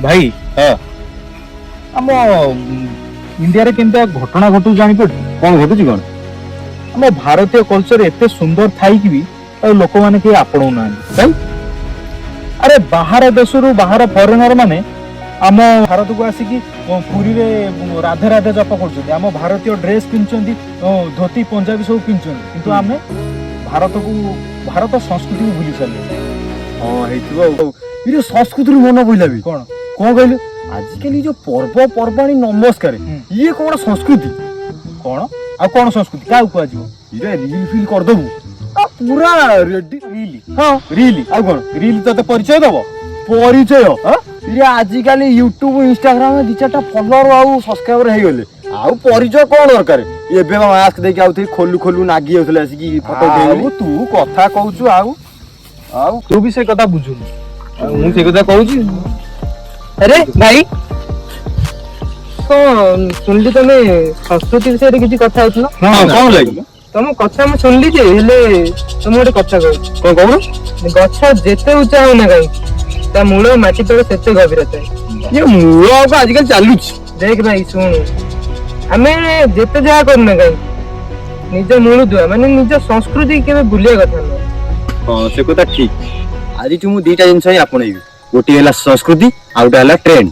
भाई हाँ आम इंडिया रे केनता घटना घटू जानी पड़ कौन घटुची कौन आम भारतीय कल्चर एते सुंदर थाई कि भी लोक माने के आपणौ ना कहीं अरे बाहर देशरू बाहर फॉरेनर माने आम भारत को आसिकी पुरी रे राधे राधे जप करछथि आम भारतीय ड्रेस पिनछथि धोती पंजाबी सब पिनछथि किंतु आमे भारत संस्कृति को भूली सारे हाँ हेतिबो इरे संस्कृति मन पइला भी कौन कौन कहलु आजिकल जो पर्व पर्वाणी नमस्कार ये कौन संस्कृति कौन आ कौन संस्कृति क्या कुआ जीव इरे रील फील कर दबु आ पूरा रेडी रील हाँ रील आ कौन रील तते परिचय दबो परिचय हाँ इरे आजिकल यूट्यूब इंस्टाग्राम में 2-4 फॉलोअर आउ सब्सक्राइबर हे गले आउ परिचय कौन दरकार एबे मास्क देके आउ थे खोलु खोलु नागी होतले आसी फोटो आउ दे तू कथा कहूछु आउ तू भी से कथा बुझुनु मु से कथा कहूची अरे भाई कौन सुनली तमे संस्कृति विषय किसी कथा होत ना हां कौन लागी तम कथा मैं सुनली जे हेले तुम गोटे कथा कह कौन कहू गछ जेते ऊंचा हो ना कहीं ता मूल माटी तले सेते गभीरता है ये मूल का आजकल चालुच देख भाई सुन आमे जेते जहा करना कहीं निज मूल दुआ माने निज संस्कृति केबे भूलिया कथा ना हां से कथा ठीक आज तू मु 2टा जिंस ही आपणेबी गोटी हला संस्कृति आ गोटे हला ट्रेंड